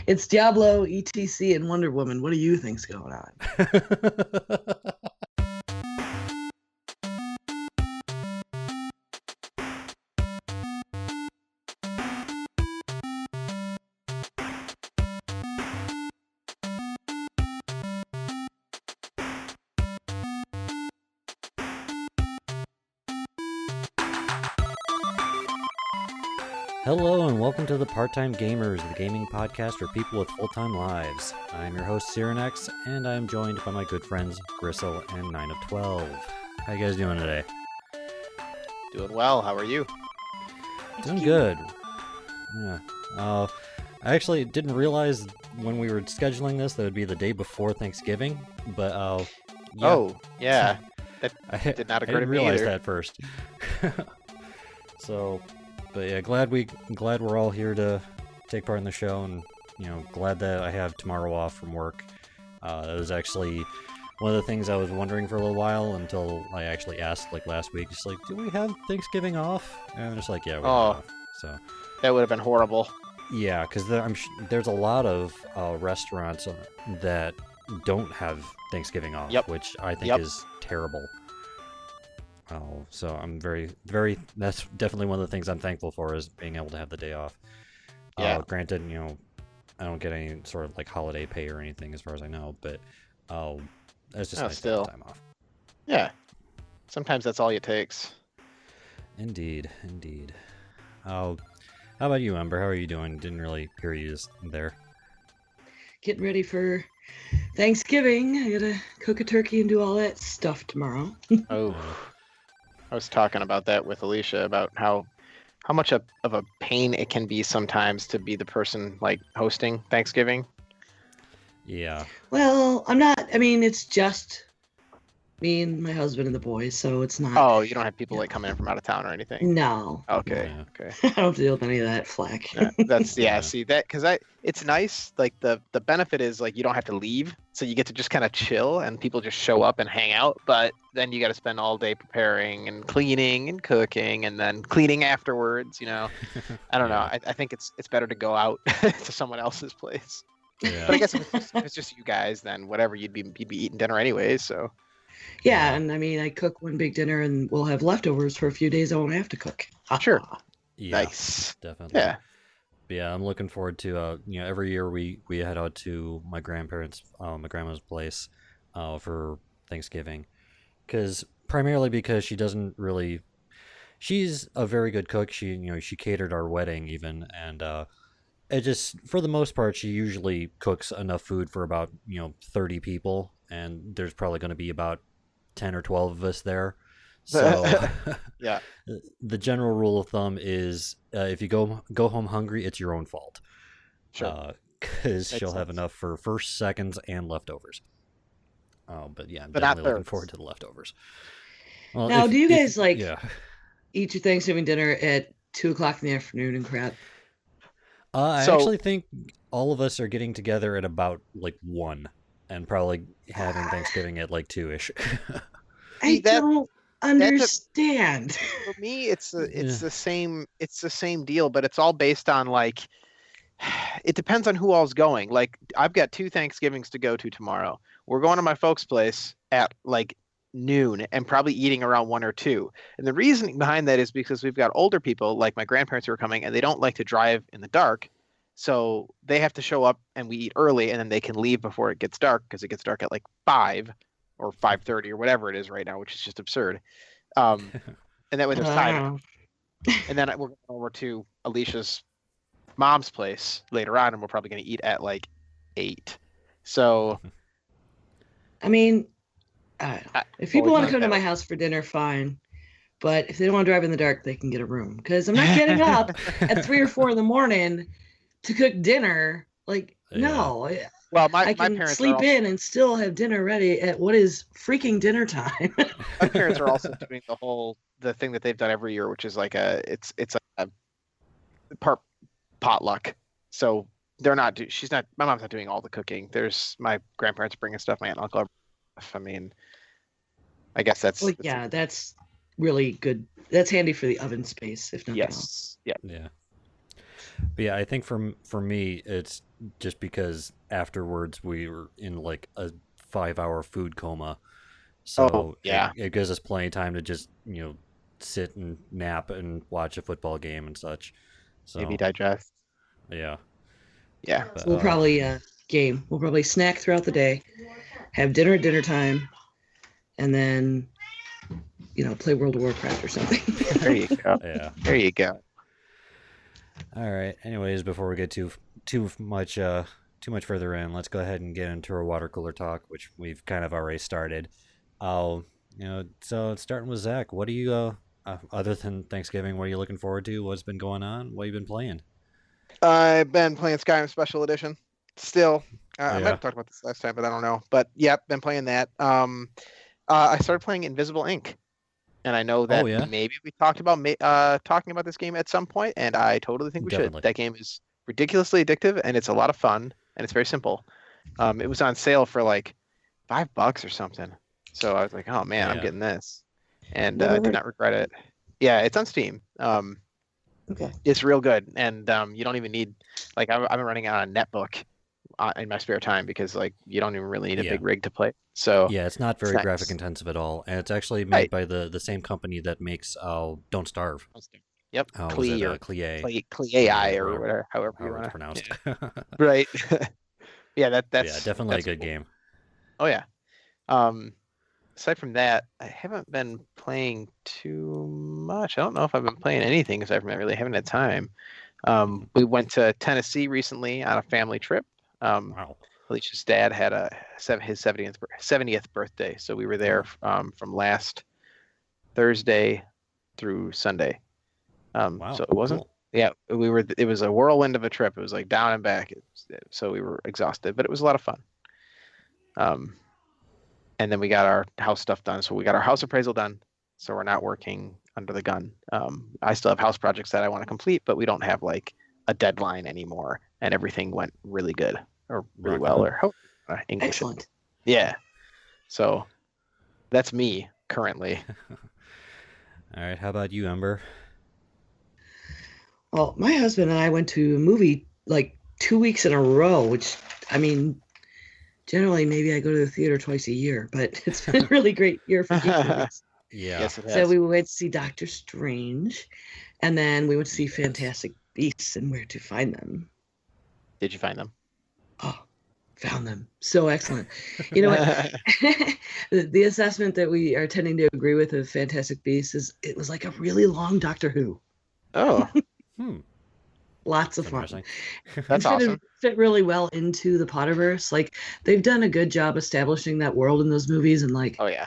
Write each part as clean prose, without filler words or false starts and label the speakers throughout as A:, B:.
A: It's Diablo, ETC, and Wonder Woman. What do you think's going on?
B: Hello and welcome to the Part-Time Gamers, the gaming podcast for people with full-time lives. I'm your host, Cyrenex, and I'm joined by my good friends, Gristle and 9 of 12. How you guys doing today?
C: Doing well. How are you?
B: Doing good. Yeah. I actually didn't realize when we were scheduling this that it would be the day before Thanksgiving, but yeah.
C: Oh, yeah. That did not occur to me
B: realize
C: either.
B: that first. So, but yeah, glad we're all here to take part in the show, and glad that I have tomorrow off from work. That was actually one of the things I was wondering for a little while until I actually asked last week. Just do we have Thanksgiving off? And they're just yeah, we have off. So
C: that would have been horrible.
B: Yeah, because there's a lot of restaurants that don't have Thanksgiving off, which I think is terrible. Oh, so I'm very, very. That's definitely one of the things I'm thankful for, is being able to have the day off.
C: Yeah.
B: Granted, I don't get any sort of holiday pay or anything as far as I know, but that's just nice to have time off.
C: Yeah. Sometimes that's all it takes.
B: Indeed. How about you, Ember? How are you doing? Didn't really hear you there.
A: Getting ready for Thanksgiving. I gotta cook a turkey and do all that stuff tomorrow.
C: Oh. I was talking about that with Alicia, about how much of a pain it can be sometimes to be the person hosting Thanksgiving.
B: Yeah.
A: Well, it's just me and my husband and the boys, so it's not.
C: Oh, you don't have people coming in from out of town or anything?
A: No.
C: Okay.
B: Yeah.
C: Okay.
A: I don't have to deal with any of that flack.
C: That's see that, because it's nice. The benefit is you don't have to leave, so you get to just kind of chill and people just show up and hang out. But then you got to spend all day preparing and cleaning and cooking and then cleaning afterwards. I don't know. I think it's better to go out to someone else's place.
B: Yeah.
C: But I guess if it's just you guys, then whatever, you'd be eating dinner anyways. So.
A: Yeah, and I cook one big dinner and we'll have leftovers for a few days. I won't have to cook.
C: Sure.
B: Yeah,
C: nice.
B: Definitely.
C: Yeah.
B: But yeah, I'm looking forward to every year we head out to my grandparents, my grandma's place, for Thanksgiving, primarily because she's a very good cook. She catered our wedding even, and it just, for the most part, she usually cooks enough food for about 30 people, and there's probably going to be about 10 or 12 of us there. So
C: yeah,
B: the general rule of thumb is if you go home hungry, it's your own fault.
C: Sure.
B: Because she'll have enough for first, seconds, and leftovers. But yeah, I'm
C: but
B: definitely looking forward to the leftovers. Well,
A: now, do you guys eat your Thanksgiving dinner at 2:00 in the afternoon and crap?
B: I actually think all of us are getting together at about 1, and probably having Thanksgiving at 2-ish.
A: I don't understand.
C: For me, it's the same deal, but it's all based on it depends on who all's going. I've got 2 Thanksgivings to go to tomorrow. We're going to my folks' place at noon and probably eating around 1 or 2. And the reason behind that is because we've got older people, like my grandparents, who are coming, and they don't like to drive in the dark. So they have to show up and we eat early, and then they can leave before it gets dark, because it gets dark at 5 or 5:30 or whatever it is right now, which is just absurd. And that way there's time. And then we're going over to Alicia's mom's place later on, and we're probably going to eat at 8. So
A: if people want to come to my house for dinner, fine. But if they don't want to drive in the dark, they can get a room, because I'm not getting up at 3 or 4 in the morning to cook dinner. No.
C: Well,
A: I
C: my
A: can
C: parents
A: sleep in and still have dinner ready at what is freaking dinner time.
C: My parents are also doing the thing that they've done every year, which is it's a part potluck. So they're not. My mom's not doing all the cooking. There's my grandparents bringing stuff. My aunt and uncle. I guess that's.
A: That's really good. That's handy for the oven space, if nothing else.
C: Yeah.
B: Yeah. But yeah, I think for me, it's just because afterwards we were in like a 5-hour food coma.
C: Oh
B: So
C: yeah,
B: it gives us plenty of time to just, sit and nap and watch a football game and such.
C: maybe
B: So,
C: digest.
B: yeah.
C: Yeah.
B: But,
A: So we'll probably game. We'll probably snack throughout the day, have dinner at dinner time, and then play World of Warcraft or something.
C: There you go.
B: yeah.
C: There you go.
B: All right. Anyways, before we get too much further in, let's go ahead and get into our water cooler talk, which we've kind of already started. So starting with Zach, what do you other than Thanksgiving, what are you looking forward to? What's been going on? What have you been playing?
C: I've been playing Skyrim Special Edition. Still, I might
B: Yeah.
C: have talked about this last time, but I don't know. But yep, been playing that. I started playing Invisible Ink, and I know that
B: Oh, yeah.
C: maybe we talked about talking about this game at some point, and I totally think we
B: Definitely.
C: should. That game is ridiculously addictive, and it's a lot of fun, and it's very simple. It was on sale for like $5 or something, so I was like, oh man, I'm
B: Yeah.
C: getting this, and
A: Never
C: did
A: heard-
C: not regret it. Yeah, it's on Steam.
A: Okay.
C: It's real good, and you don't even need like I've been running on a netbook in my spare time because like you don't even really need a
B: Yeah.
C: big rig to play. So
B: Yeah, it's not very
C: nice.
B: graphic intensive at all, and it's actually made
C: Right.
B: by the same company that makes Don't Starve.
C: Yep,
B: Was
C: Clee
B: it
C: or
B: Clee?
C: Clee AI
B: Yeah,
C: or
B: whatever-
C: whatever, however you
B: However it's
C: want to.
B: pronounced.
C: Right. Yeah,
B: Yeah,
C: that's
B: definitely a
C: that's
B: good
C: cool.
B: game.
C: Oh yeah. Aside from that, I haven't been playing too much. I don't know if I've been playing anything because I really haven't had time. We went to Tennessee recently on a family trip.
B: Wow.
C: Alicia's dad had his 70th birthday, so we were there from last Thursday through Sunday.
B: Wow.
C: So it wasn't.
B: Cool.
C: Yeah, we were. It was a whirlwind of a trip. It was like down and back. So we were exhausted, but it was a lot of fun. And then we got our house stuff done. So we got our house appraisal done. So we're not working under the gun. I still have house projects that I want to complete, but we don't have like a deadline anymore. And everything went really good or really
B: Rock
C: well
B: on.
C: or how English.
A: Excellent.
C: Yeah. So that's me currently.
B: All right. How about you, Ember?
A: Well, my husband and I went to a movie like 2 weeks in a row, which, I mean, generally maybe I go to the theater twice a year, but it's been a really great year for geek movies.
B: Yeah.
C: Yes, it has.
A: So we went to see Doctor Strange, and then we went to see Fantastic Beasts and Where to Find Them.
C: Did you find them?
A: Oh, found them. So excellent. You know what? The assessment that we are tending to agree with of Fantastic Beasts is it was like a really long Doctor Who.
C: Oh,
A: Lots of
B: That's
A: fun.
B: interesting.
C: that's awesome.
A: Fit really well into the Potterverse. Like they've done a good job establishing that world in those movies and like
C: Oh yeah.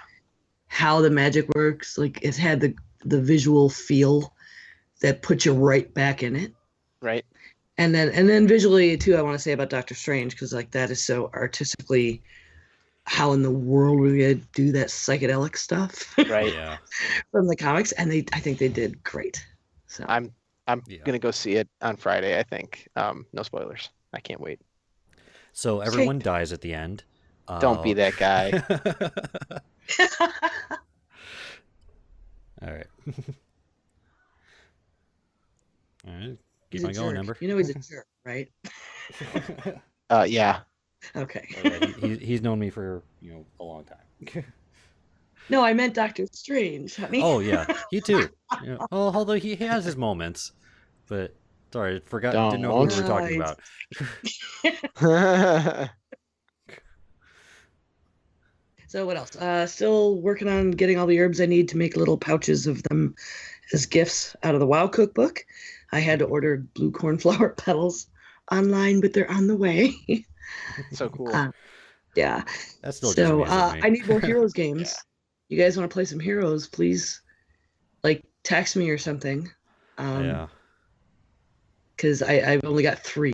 A: how the magic works. Like it had the visual feel that puts you right back in it.
C: Right.
A: And then visually too, I want to say about Doctor Strange because like that is so artistically. How in the world we gonna do that psychedelic stuff
C: Right.
B: Yeah.
A: from the comics? And I think they did great. So
C: I'm
B: Yeah.
C: gonna go see it on Friday. I think. No spoilers. I can't wait.
B: So everyone dies at the end.
C: Don't be that guy.
B: All right. All right.
A: He's
B: Keep
A: a
B: on going,
A: jerk.
B: Ember.
A: You know he's a jerk, right?
C: Yeah.
A: Okay.
B: Oh, yeah, he's known me for a long time.
A: No, I meant Doctor Strange, honey.
B: Oh yeah, he too. Well, although he has his moments, but sorry, I forgot. Didn't know who we were talking
A: Right.
B: about.
A: So what else? Still working on getting all the herbs I need to make little pouches of them as gifts out of the WoW cookbook. I had to order blue cornflower petals online, but they're on the way.
C: So cool.
A: Yeah.
B: That still just
A: So
B: amuses me.
A: I need more Heroes games. You guys want to play some Heroes? Please, like text me or something.
B: Yeah.
A: Because I've only got 3.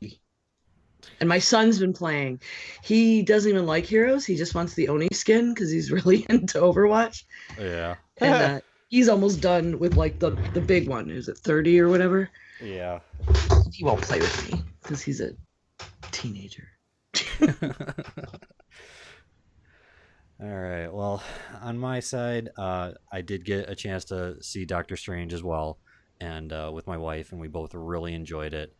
A: And my son's been playing. He doesn't even like Heroes. He just wants the Oni skin because he's really into Overwatch.
B: Yeah.
A: And he's almost done with like the big one. Is it 30 or whatever?
B: Yeah.
A: He won't play with me because he's a teenager.
B: All right. Well, on my side, I did get a chance to see Doctor Strange as well, and with my wife, and we both really enjoyed it.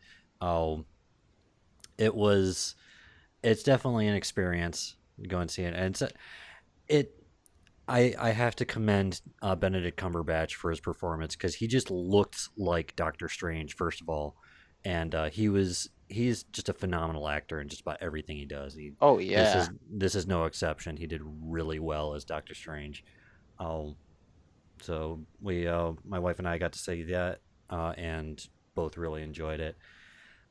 B: it's definitely an experience to go and see it, and it. I have to commend Benedict Cumberbatch for his performance because he just looked like Doctor Strange first of all, and he's just a phenomenal actor in just about everything he does.
C: Oh
B: This
C: yeah.
B: is no exception. He did really well as Doctor Strange. Um, so we my wife and I got to see that and both really enjoyed it.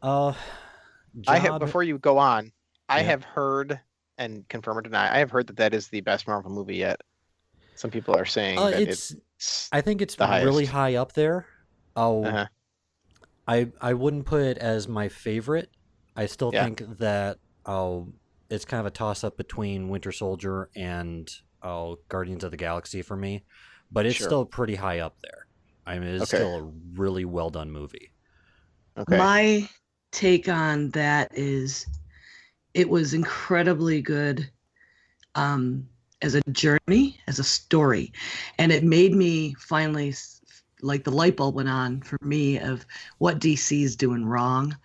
B: Uh,
C: I have
B: job,
C: before you go on, I
B: yeah.
C: have heard and confirm or deny. I have heard that that is the best Marvel movie yet. Some people are saying that
B: It's
C: it's
B: I think it's
C: the
B: really
C: highest.
B: high up there. Oh,
C: Uh-huh.
B: I wouldn't put it as my favorite. I still
C: Yeah,
B: think that it's kind of a toss up between Winter Soldier and Guardians of the Galaxy for me, but it's
C: sure.
B: still pretty high up there. I mean, it's
C: Okay.
B: still a really well done movie.
C: Okay.
A: My take on that is it was incredibly good um, as a journey, as a story. And it made me finally, like the light bulb went on for me of what DC is doing wrong.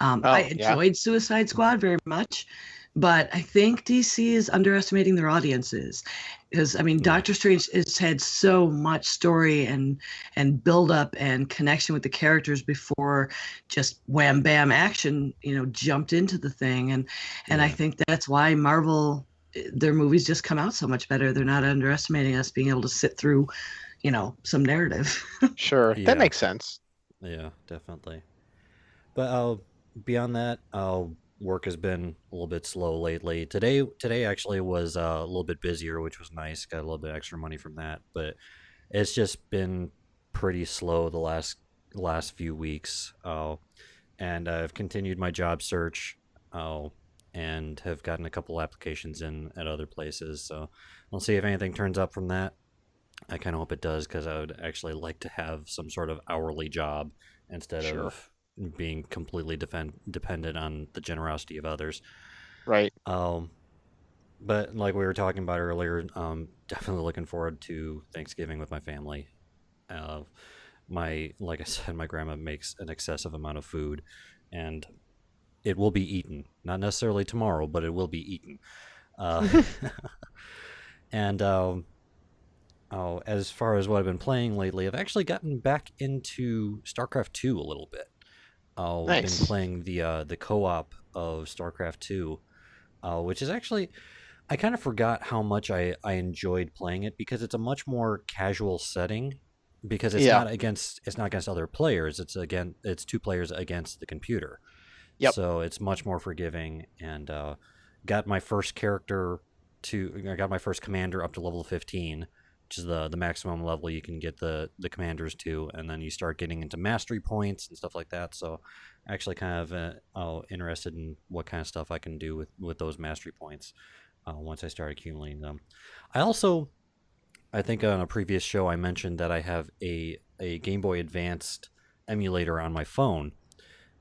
A: I
C: Oh, yeah.
A: enjoyed Suicide Squad very much, but I think DC is underestimating their audiences. Because I mean,
B: Yeah,
A: Doctor Strange has had so much story and build up and connection with the characters before just wham bam action, jumped into the thing. And I
B: yeah,
A: think that's why Marvel, their movies just come out so much better. They're not underestimating us being able to sit through, some narrative.
C: Sure. That
B: yeah,
C: makes sense.
B: yeah, definitely. But beyond that, work has been a little bit slow lately. Today actually was a little bit busier, which was nice. Got a little bit extra money from that, but it's just been pretty slow the last few weeks. And I've continued my job search. And have gotten a couple applications in at other places. So we'll see if anything turns up from that. I kind of hope it does because I would actually like to have some sort of hourly job instead
C: Sure.
B: of being completely dependent on the generosity of others.
C: Right.
B: Um, but like we were talking about earlier, definitely looking forward to Thanksgiving with my family. Uh, like I said, my grandma makes an excessive amount of food, and it will be eaten. Not necessarily tomorrow, but it will be eaten. Uh, and Oh, as far as what I've been playing lately, I've actually gotten back into StarCraft 2 a little bit. I've been
C: Nice.
B: playing the co-op of StarCraft 2, which is actually I kind of forgot how much I enjoyed playing it because it's a much more casual setting because
C: Yeah.
B: it's not against other players. It's two players against the computer.
C: Yep.
B: So it's much more forgiving and got my first character I got my first commander up to level 15, which is the maximum level you can get the commanders to, and then you start getting into mastery points and stuff like that. So actually kind of interested in what kind of stuff I can do with those mastery points once I start accumulating them. I think on a previous show I mentioned that I have a Game Boy Advanced emulator on my phone,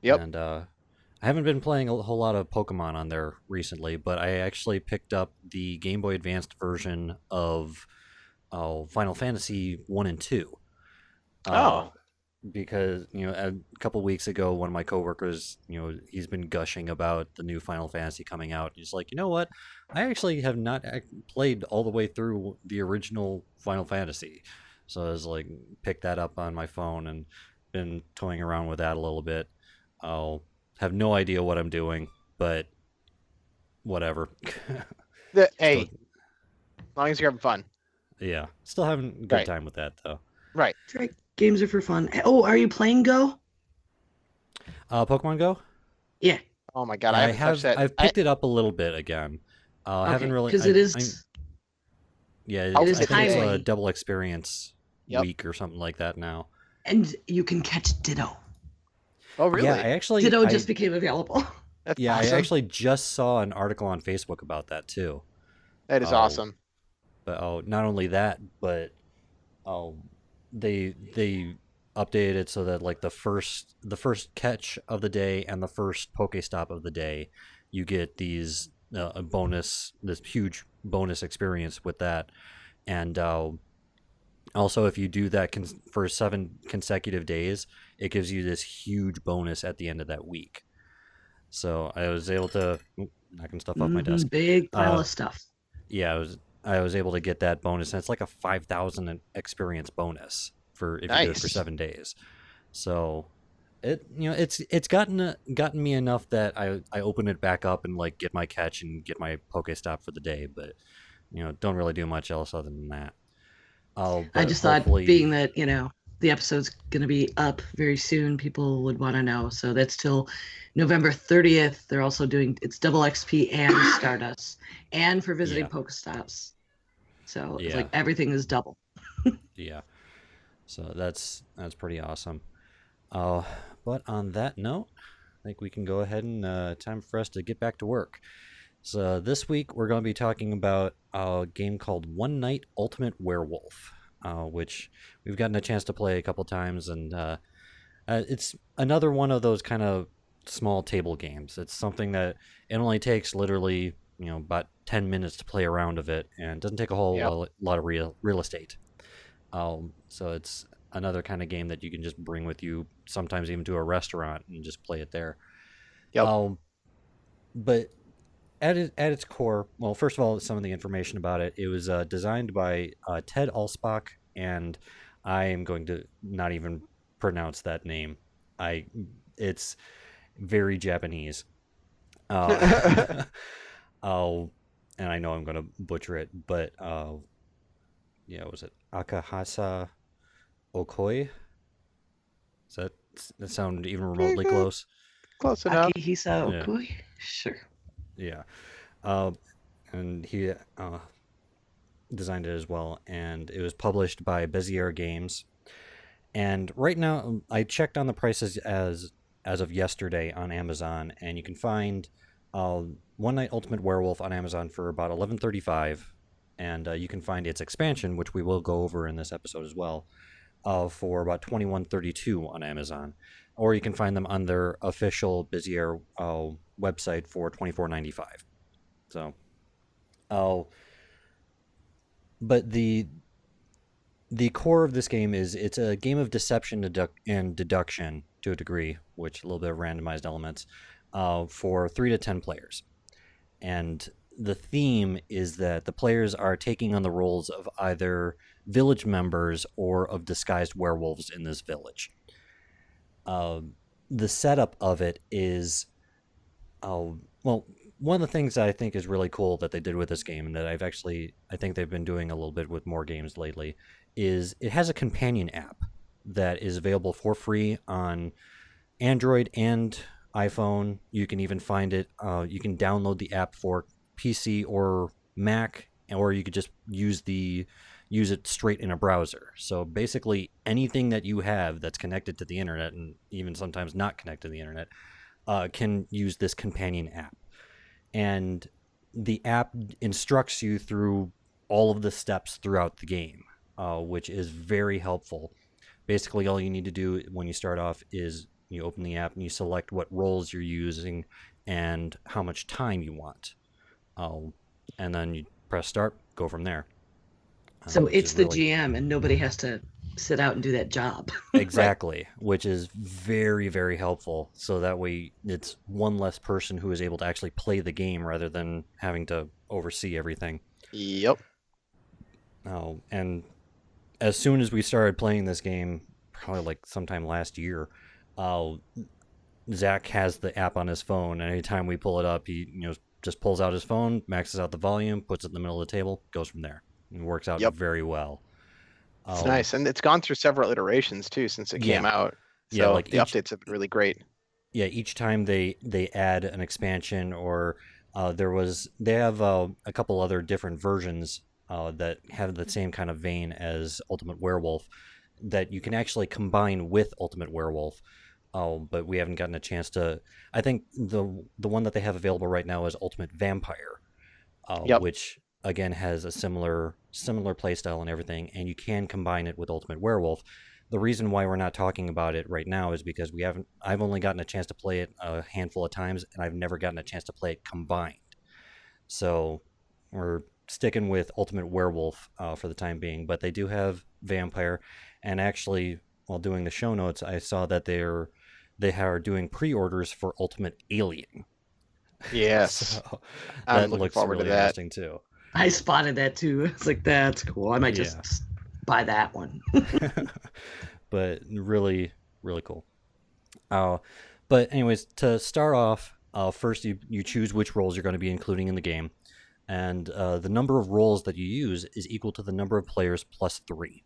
C: Yep.
B: and I haven't been playing a whole lot of Pokemon on there recently, but I actually picked up the Game Boy Advanced version of Final Fantasy 1 and 2. Uh,
C: Oh.
B: because, a couple weeks ago, one of my coworkers, he's been gushing about the new Final Fantasy coming out. He's like, you know what? I actually have not played all the way through the original Final Fantasy. So I was like, pick that up on my phone and been toying around with that a little bit. I'll have no idea what I'm doing, but whatever. Still,
C: Hey, as long as you're having fun.
B: yeah, still having a good
C: Right.
B: time with that though.
C: Right.
A: That's right. Games are for fun. Oh, are you playing Go?
B: Pokemon Go.
A: Yeah.
C: Oh my God, I
B: Yeah,
C: haven't touched that.
B: I've picked it up a little bit again. I haven't
A: Okay.
B: really.
A: Because it is
B: I'm yeah.
A: it is
B: I think it's a
A: timely,
B: double experience
C: Yep.
B: week or something like that now.
A: and you can catch Ditto.
C: Oh
B: Yeah,
C: really?
A: Ditto just became available.
C: That's
B: I
C: awesome.
B: actually just saw an article on Facebook about that too.
C: That is
B: Oh,
C: awesome.
B: but not only that, but oh, they updated it so that like the first catch of the day and the first Pokestop of the day, you get these a bonus, this huge bonus experience with that, and also if you do that for 7 consecutive days, it gives you this huge bonus at the end of that week. So I was able to knocking stuff off my desk.
A: Big pile of stuff.
B: Yeah, I was able to get that bonus, and it's like a 5,000 experience bonus for if you do it for 7 days. So it's gotten me enough that I open it back up and like get my catch and get my Pokestop for the day, but don't really do much else other than that.
A: I just thought, being that the episode's going to be up very soon, people would want to know. So that's till November 30th. They're also doing it's double XP and Stardust, and for visiting Pokestops. So it's like everything is double.
B: Yeah. So that's pretty awesome. But on that note, I think we can go ahead and time for us to get back to work. So this week we're going to be talking about a game called One Night Ultimate Werewolf, which we've gotten a chance to play a couple times, and it's another one of those kind of small table games. It's something that it only takes literally about 10 minutes to play a round of it, and doesn't take a whole lot of real estate. So it's another kind of game that you can just bring with you, sometimes even to a restaurant, and just play it there. But at its core, well, first of all, some of the information about it. It was designed by Ted Alspach, and I am going to not even pronounce that name. It's very Japanese. And I know I'm going to butcher it, but was it Akahasa Okoi? Does that sound even remotely close?
C: Close enough.
A: Akihisa Okoi? Yeah. Sure.
B: Yeah. And he designed it as well, and it was published by Bezier Games. And right now, I checked on the prices as of yesterday on Amazon, and you can find One Night Ultimate Werewolf on Amazon for about $11.35, and you can find its expansion, which we will go over in this episode as well, for about $21.32 on Amazon. Or you can find them on their official Bezier website for $24.95. So, but the core of this game is it's a game of deception and deduction to a degree, which a little bit of randomized elements, for 3 to 10 players. And the theme is that the players are taking on the roles of either village members or of disguised werewolves in this village. The setup of it is, one of the things that I think is really cool that they did with this game, and that I think they've been doing a little bit with more games lately, is it has a companion app that is available for free on Android and iPhone. You can even find it, you can download the app for PC or Mac, or you could just use it straight in a browser. So basically anything that you have that's connected to the internet, and even sometimes not connected to the internet, can use this companion app. And the app instructs you through all of the steps throughout the game, which is very helpful. Basically, all you need to do when you start off is you open the app and you select what roles you're using and how much time you want. And then you press start, go from there.
A: So it's the GM, and nobody has to sit out and do that job.
B: Exactly, right. Which is very, very helpful. So that way it's one less person who is able to actually play the game rather than having to oversee everything.
C: Yep.
B: And as soon as we started playing this game, probably like sometime last year, Zach has the app on his phone, and anytime we pull it up, he just pulls out his phone, maxes out the volume, puts it in the middle of the table, goes from there. It works out very well.
C: It's nice, and it's gone through several iterations too since it came out. So the updates have been really great.
B: Yeah, each time they add an expansion, or they have a couple other different versions that have the same kind of vein as Ultimate Werewolf that you can actually combine with Ultimate Werewolf. But we haven't gotten a chance to. I think the one that they have available right now is Ultimate Vampire, which again has a similar play style and everything, and you can combine it with Ultimate Werewolf. The reason why we're not talking about it right now is because I've only gotten a chance to play it a handful of times, and I've never gotten a chance to play it combined. So we're sticking with Ultimate Werewolf for the time being, but they do have Vampire. And actually, while doing the show notes, I saw that they are doing pre-orders for Ultimate Alien.
C: Yes.
B: So
C: I'm
B: that
C: looking
B: looks
C: forward to
B: really
C: that.
B: interesting too.
A: I spotted that too. It's like, that's cool. I might just buy that one.
B: But really, really cool. But anyways, to start off, first you choose which roles you're going to be including in the game, and the number of roles that you use is equal to the number of players plus 3,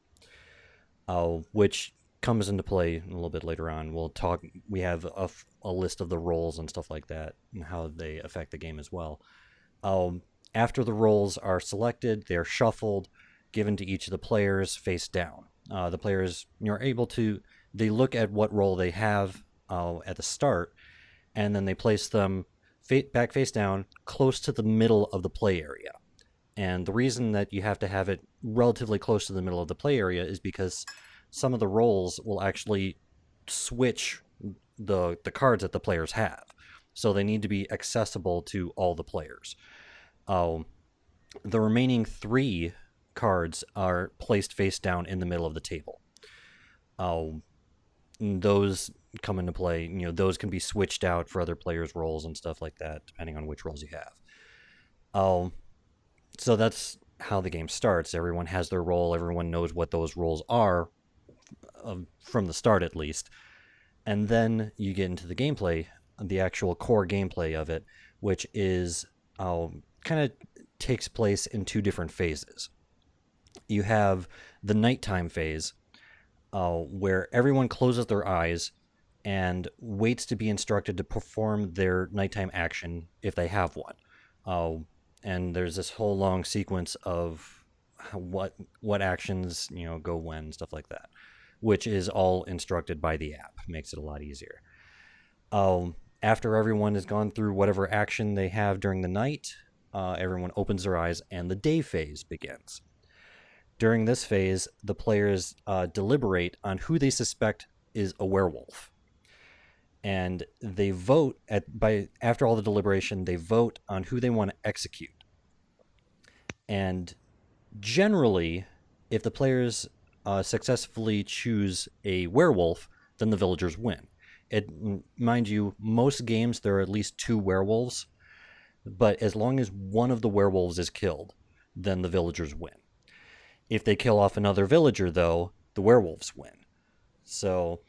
B: which comes into play a little bit later on. We have a list of the roles and stuff like that and how they affect the game as well. After the roles are selected, they're shuffled, given to each of the players face down. The players they look at what role they have at the start, and then they place them back face down close to the middle of the play area. And the reason that you have to have it relatively close to the middle of the play area is because some of the roles will actually switch the cards that the players have. So they need to be accessible to all the players. The remaining 3 cards are placed face down in the middle of the table. Those come into play. Those can be switched out for other players' roles and stuff like that, depending on which roles you have. So that's how the game starts. Everyone has their role. Everyone knows what those roles are from the start, at least. And then you get into the gameplay, the actual core gameplay of it, which is kind of takes place in 2 different phases. You have the nighttime phase, where everyone closes their eyes and waits to be instructed to perform their nighttime action if they have one. And there's this whole long sequence of what actions go when, stuff like that, which is all instructed by the app. Makes it a lot easier. After everyone has gone through whatever action they have during the night, everyone opens their eyes and the day phase begins. During this phase, the players deliberate on who they suspect is a werewolf. And they vote after all the deliberation, they vote on who they want to execute. And generally, if the players successfully choose a werewolf, then the villagers win. Mind you, most games there are at least 2 werewolves, but as long as one of the werewolves is killed, then the villagers win. If they kill off another villager, though, the werewolves win. So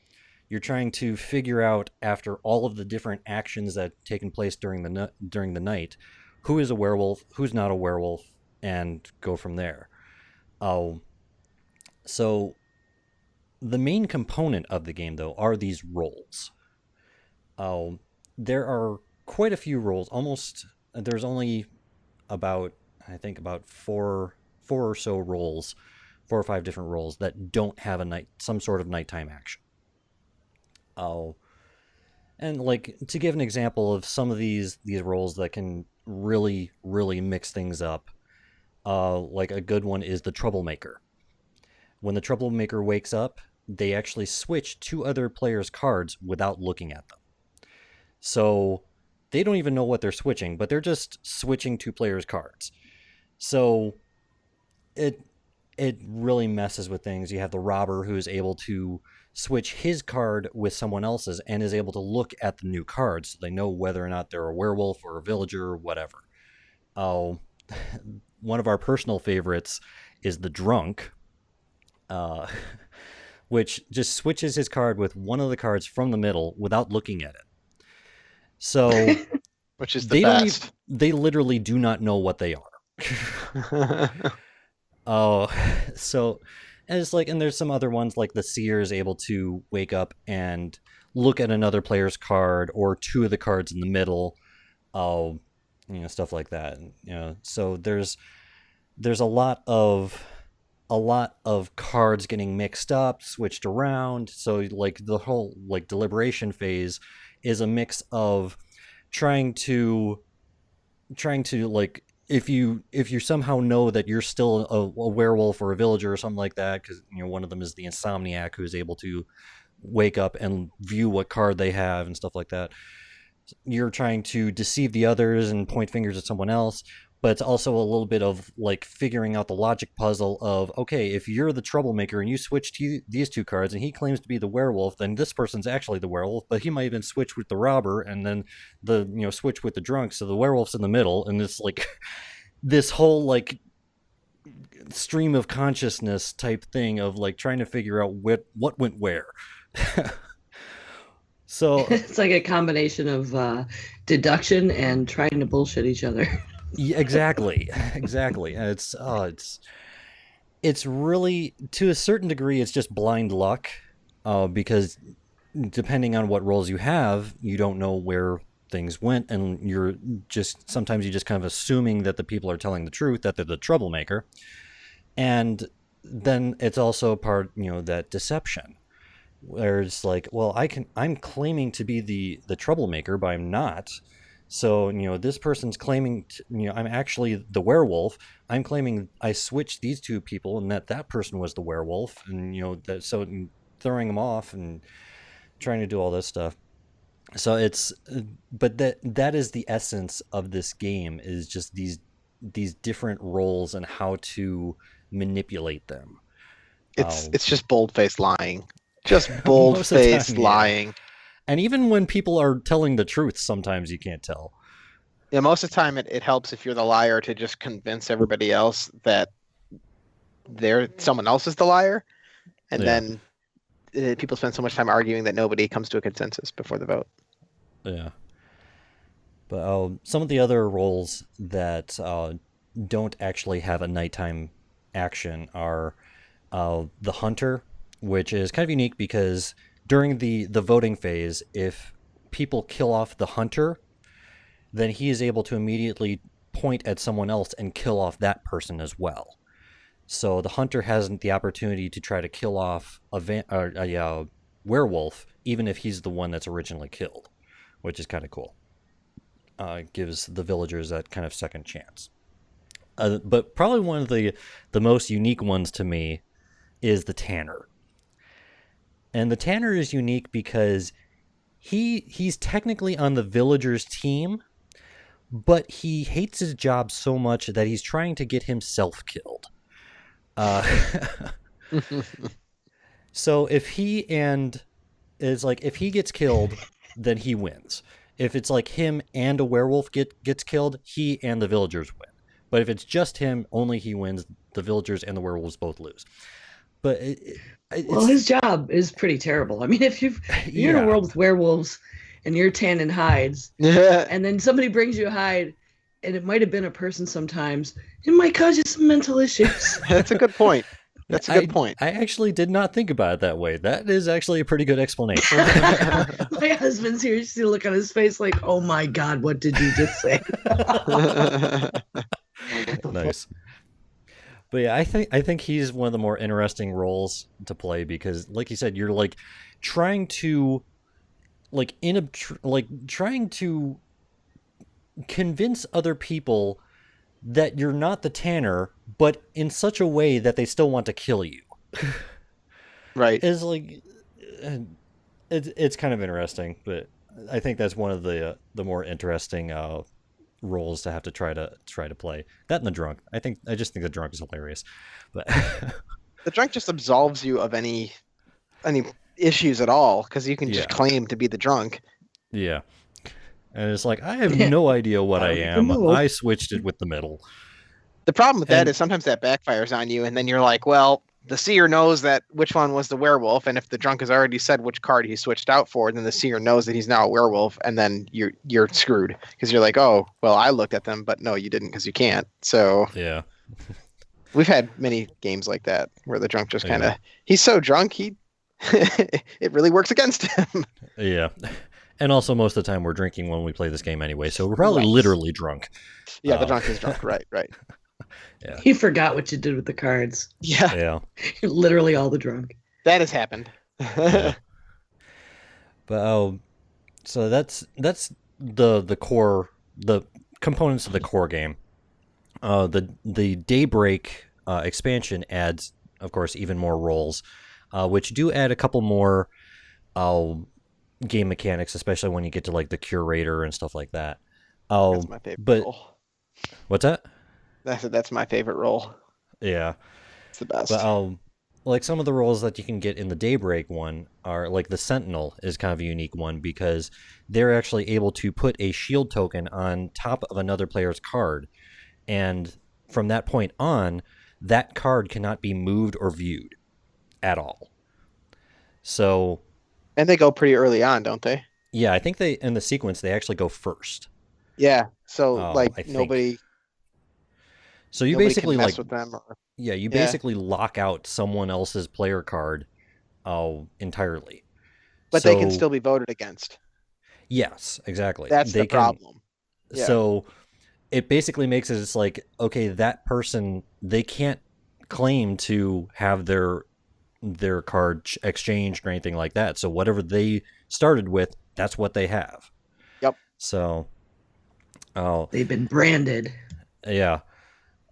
B: you're trying to figure out, after all of the different actions that have taken place during the night, who is a werewolf, who's not a werewolf, and go from there. So the main component of the game, though, are these roles. There are quite a few roles. There's only about 4 or so roles, 4 or 5 different roles that don't have some sort of nighttime action. And to give an example of some of these roles that can really, really mix things up, a good one is the troublemaker. When the troublemaker wakes up, they actually switch 2 other players' cards without looking at them. So they don't even know what they're switching, but they're just switching 2 players' cards. So it really messes with things. You have the robber who is able to switch his card with someone else's and is able to look at the new cards so they know whether or not they're a werewolf or a villager or whatever. One of our personal favorites is the drunk, which just switches his card with one of the cards from the middle without looking at it. So
C: which is the best.
B: They literally do not know what they are. So, and it's and there's some other ones, like the seer is able to wake up and look at another player's card or 2 of the cards in the middle, stuff like that. So there's a lot of cards getting mixed up, switched around. So the whole deliberation phase is a mix of trying to if you somehow know that you're still a werewolf or a villager or something like that, because one of them is the insomniac who is able to wake up and view what card they have and stuff like that. You're trying to deceive the others and point fingers at someone else, but it's also a little bit of like figuring out the logic puzzle of, okay, if you're the troublemaker and you switch to these two cards and he claims to be the werewolf, then this person's actually the werewolf, but he might even switch with the robber and then switch with the drunk, so the werewolf's in the middle, and it's like this whole like stream of consciousness type thing of like trying to figure out what went where. So
A: it's like a combination of deduction and trying to bullshit each other.
B: Yeah, exactly. And it's really, to a certain degree, it's just blind luck, because depending on what roles you have, you don't know where things went, and sometimes you just kind of assuming that the people are telling the truth, that they're the troublemaker, and then it's also part, that deception, where it's like, well, I'm claiming to be the troublemaker, but I'm not. So, this person's claiming, I'm actually the werewolf. I'm claiming I switched these two people and that person was the werewolf. And, so throwing them off and trying to do all this stuff. So but that is the essence of this game, is just these different roles and how to manipulate them.
C: It's just bold-faced lying. Just bold-faced lying.
B: And even when people are telling the truth, sometimes you can't tell.
C: Yeah, most of the time it helps if you're the liar to just convince everybody else that someone else is the liar. And then people spend so much time arguing that nobody comes to a consensus before the vote.
B: Yeah. But some of the other roles that don't actually have a nighttime action are the hunter, which is kind of unique because during the voting phase, if people kill off the hunter, then he is able to immediately point at someone else and kill off that person as well. So the hunter has the opportunity to try to kill off a werewolf, even if he's the one that's originally killed, which is kind of cool. Gives the villagers that kind of second chance. But probably one of the most unique ones to me is the tanner. And the tanner is unique because he's technically on the villagers' team, but he hates his job so much that he's trying to get himself killed. So if he gets killed, then he wins. If it's like him and a werewolf gets killed, he and the villagers win. But if it's just him, only he wins. The villagers and the werewolves both lose. But
A: his job is pretty terrible. I mean, if you're in a world with werewolves and you're tanning hides, and then somebody brings you a hide, and it might have been a person sometimes, it might cause you some mental issues.
C: That's a good point. That's a good point.
B: I actually did not think about it that way. That is actually a pretty good explanation.
A: My husband's here. You see the look on his face like, oh my God, what did you just say?
B: Nice. But yeah, I think he's one of the more interesting roles to play because, like you said, you're like trying to trying to convince other people that you're not the tanner, but in such a way that they still want to kill you.
C: Right.
B: It's like it's kind of interesting, but I think that's one of the more interesting roles to have to try to play. That and the drunk. I just think the drunk is hilarious. But
C: the drunk just absolves you of any issues at all because you can just claim to be the drunk.
B: Yeah. And it's like, I have no idea what I am. I switched it with the middle.
C: The problem with that is sometimes that backfires on you, and then you're like, well, the seer knows that which one was the werewolf, and if the drunk has already said which card he switched out for, then the seer knows that he's now a werewolf, and then you're screwed because you're like, oh, well, I looked at them, but no, you didn't because you can't. So
B: yeah,
C: we've had many games like that where the drunk just kind of he's so drunk it really works against him.
B: Yeah. And also, most of the time, we're drinking when we play this game anyway, so we're probably literally drunk.
C: Yeah, the drunk is drunk. Right.
A: Yeah. He forgot what you did with the cards.
B: Yeah.
A: You're literally all the drunk.
C: That has happened.
B: Yeah. But so that's the core, the components of the core game. The Daybreak expansion adds, of course, even more roles, which do add a couple more game mechanics, especially when you get to like the curator and stuff like that.
C: That's my favorite role.
B: What's that?
C: That's my favorite role.
B: Yeah.
C: It's the
B: But
C: best.
B: like some of the roles that you can get in the Daybreak one are like the Sentinel is kind of a unique one because they're actually able to put a shield token on top of another player's card, and from that point on, that card cannot be moved or viewed at all. So
C: And they go pretty early on, don't they?
B: yeah, I think they in the sequence they actually go first.
C: Yeah. So
B: Oh,
C: like
B: I think.
C: nobody
B: So you
C: nobody can
B: basically
C: mess
B: like
C: with them. Or,
B: yeah, you
C: yeah.
B: basically lock out someone else's player card entirely.
C: But they can
B: So
C: still be voted against.
B: yes, exactly.
C: That's the
B: They can.
C: problem. Yeah.
B: So it basically makes it it's like okay, that person they can't claim to have their card exchanged or anything like that. So whatever they started with, that's what they have.
C: Yep.
B: So oh
A: They've been branded.
B: yeah.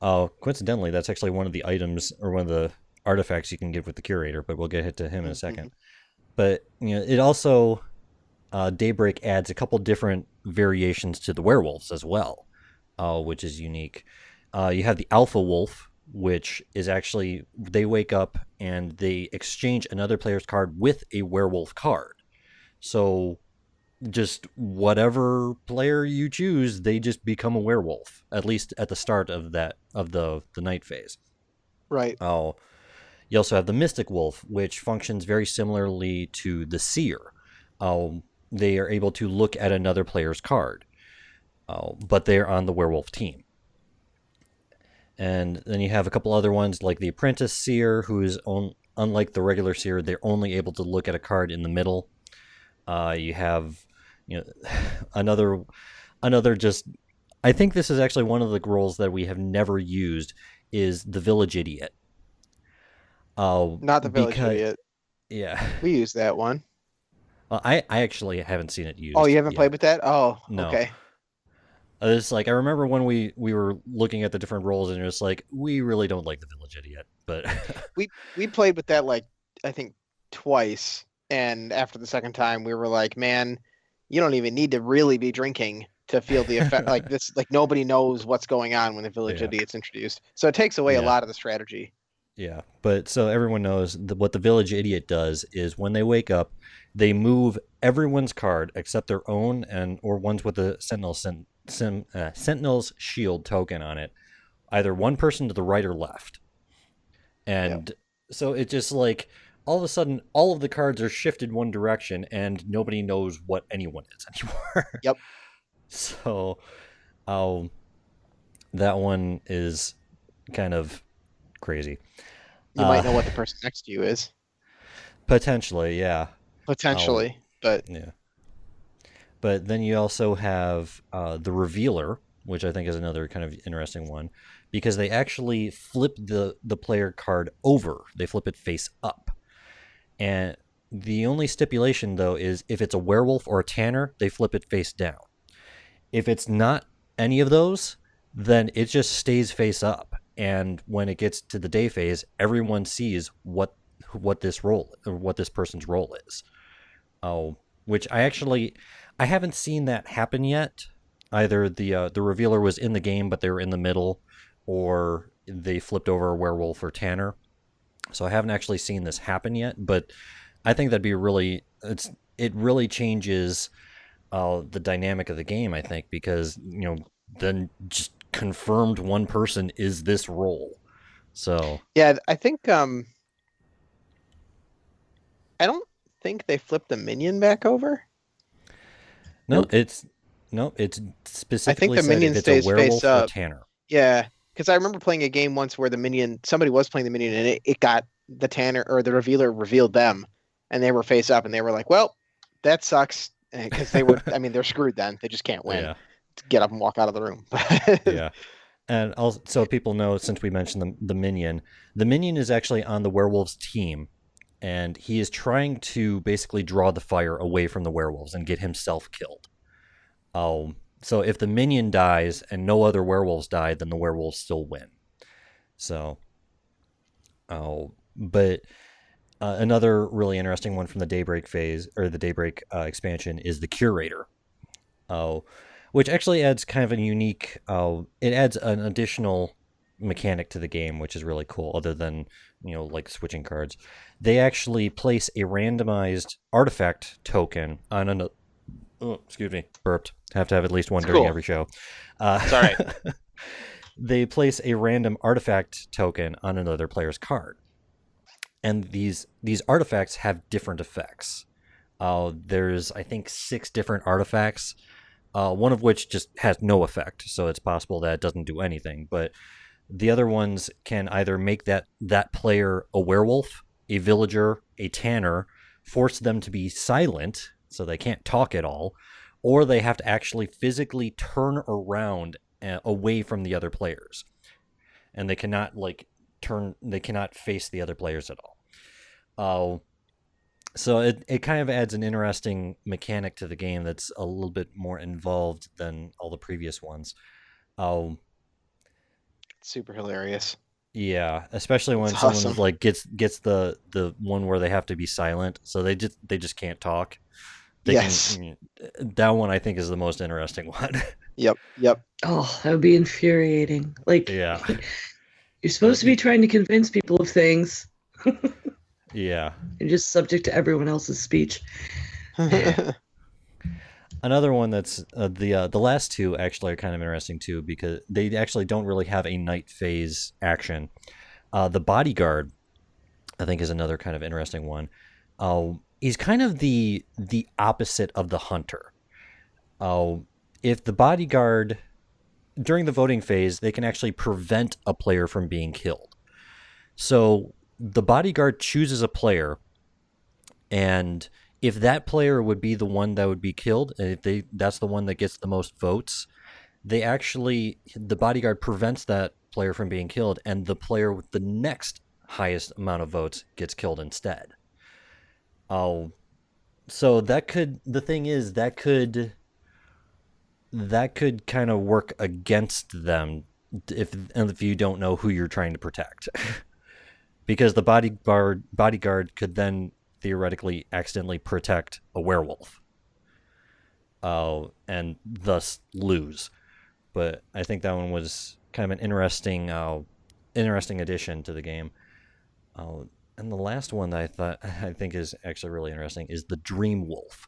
B: Oh, coincidentally, that's actually one of the items or one of the artifacts you can get with the curator, but we'll get to him in a second. But it also Daybreak adds a couple different variations to the werewolves as well, which is unique. You have the Alpha Wolf, which is actually they wake up and they exchange another player's card with a werewolf card. So just whatever player you choose, they just become a werewolf. At least at the start of the night phase.
C: Right.
B: Oh, you also have the Mystic Wolf, which functions very similarly to the Seer. They are able to look at another player's card, but they're on the werewolf team. And then you have a couple other ones like the Apprentice Seer, who is unlike the regular Seer, they're only able to look at a card in the middle. You have another just. I think this is actually one of the roles that we have never used is the Village Idiot.
C: Not the Village
B: Because
C: Idiot.
B: yeah,
C: We use that one.
B: I actually haven't seen it
C: Oh,
B: used
C: you haven't
B: yet.
C: played with that? Oh,
B: No,
C: okay.
B: it's like I remember when we were looking at the different roles, and it's like we really don't like the Village Idiot, but
C: We played with that like I think twice, and after the second time, we were like, man, you don't even need to really be drinking to feel the effect. Like this, like nobody knows what's going on when the Village
B: yeah,
C: Idiot's introduced. So it takes away a
B: yeah,
C: lot of the strategy.
B: yeah. But so everyone knows what the Village Idiot does is when they wake up, they move everyone's card except their own and or ones with the Sentinel's Shield token on it, either one person to the right or left.
C: Yep.
B: And so it just like all of a sudden all of the cards are shifted one direction and nobody knows what anyone is anymore.
C: Yep.
B: So um, that one is kind of crazy.
C: You might know what the person next to you is
B: Potentially, yeah. Oh,
C: potentially, but
B: yeah. But then you also have the Revealer, which I think is another kind of interesting one, because they actually flip the player card over. They flip it face up. And the only stipulation, though, is if it's a werewolf or a tanner, they flip it face down. If it's not any of those, then it just stays face up. And when it gets to the day phase, everyone sees what this role or what this person's role is. Oh, which I haven't seen that happen yet. Either the revealer was in the game, but they were in the middle, or they flipped over a werewolf or tanner. So I haven't actually seen this happen yet, but I think that'd be it really changes the dynamic of the game. I think because then just confirmed one person is this role. So
C: yeah, I think I don't think they flipped the minion back over.
B: no,
C: Or
B: it's
C: I think
B: specifically
C: the
B: said
C: minion
B: if it's a
C: stays face
B: werewolf or
C: up.
B: tanner.
C: Yeah, because I remember playing a game once where the minion, somebody was playing the minion, and it got the tanner or the revealer revealed them, and they were face up, and they were like, "Well, that sucks," because they were. I mean, they're screwed then. They just can't win.
B: Yeah,
C: Get up and walk out of the room.
B: yeah. And also, so people know, since we mentioned the minion is actually on the werewolves team, and he is trying to basically draw the fire away from the werewolves and get himself killed. So if the minion dies and no other werewolves die, then the werewolves still win. So, but another really interesting one from the Daybreak phase or the Daybreak expansion is the Curator. Oh, which actually adds kind of a unique. It adds an additional mechanic to the game, which is really cool. Other than like switching cards, they actually place a randomized artifact token on an. Oh, excuse me, burped. Have to have at least one during every show.
C: It's all right.
B: They place a random artifact token on another player's card, and these artifacts have different effects. There's I think 6 different artifacts, one of which just has no effect, so it's possible that it doesn't do anything. But the other ones can either make that player a werewolf, a villager, a tanner, force them to be silent so they can't talk at all, or they have to actually physically turn around away from the other players, and they cannot they cannot face the other players at all. So it kind of adds an interesting mechanic to the game that's a little bit more involved than all the previous ones.
C: Super hilarious.
B: Yeah, especially when
C: That's
B: someone
C: awesome.
B: gets the one where they have to be silent, so they just can't talk.
C: Yes.
B: That one I think is the most interesting one.
C: Yep.
A: Oh, that would be infuriating. Like,
B: Yeah.
A: You're supposed to be trying to convince people of things.
B: Yeah.
A: You're just subject to everyone else's speech.
B: Another one that's the last two actually are kind of interesting too, because they actually don't really have a night phase action. The bodyguard, I think, is another kind of interesting one. He's kind of the opposite of the hunter. If the bodyguard, during the voting phase, they can actually prevent a player from being killed. So the bodyguard chooses a player, and if that player would be the one that would be killed, and if that's the one that gets the most votes, the bodyguard prevents that player from being killed, and the player with the next highest amount of votes gets killed instead. So that could kind of work against them if you don't know who you're trying to protect. Because the bodyguard could then theoretically accidentally protect a werewolf, and thus lose. But I think that one was kind of an interesting addition to the game. And the last one that I think is actually really interesting is the Dream Wolf.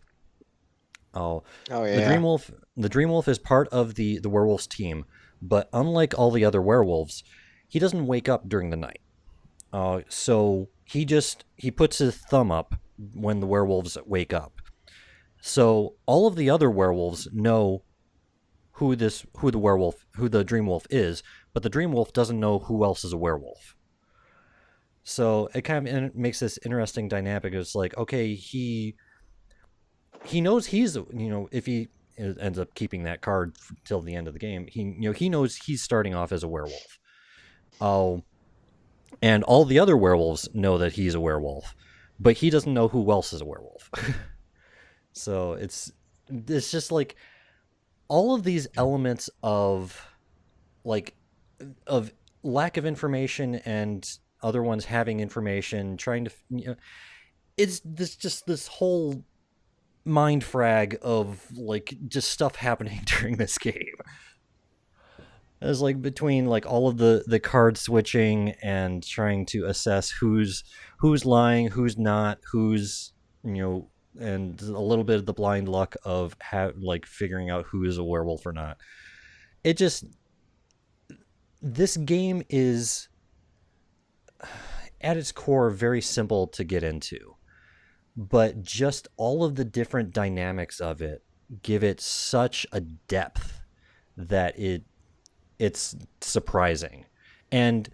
C: Oh yeah.
B: The Dream Wolf is part of the werewolves team, but unlike all the other werewolves, he doesn't wake up during the night. So he puts his thumb up when the werewolves wake up. So all of the other werewolves know who the Dream Wolf is, but the Dream Wolf doesn't know who else is a werewolf. So it kind of makes this interesting dynamic. It's like, okay, he knows he's, if he ends up keeping that card till the end of the game, he knows he's starting off as a werewolf. And all the other werewolves know that he's a werewolf, but he doesn't know who else is a werewolf. So it's just like all of these elements of lack of information and other ones having information, trying to, it's this whole mind frag of just stuff happening during this game. It's between all of the card switching and trying to assess who's lying, who's not, who's and a little bit of the blind luck of figuring out who is a werewolf or not. This game is at its core very simple to get into, but just all of the different dynamics of it give it such a depth that it's surprising. And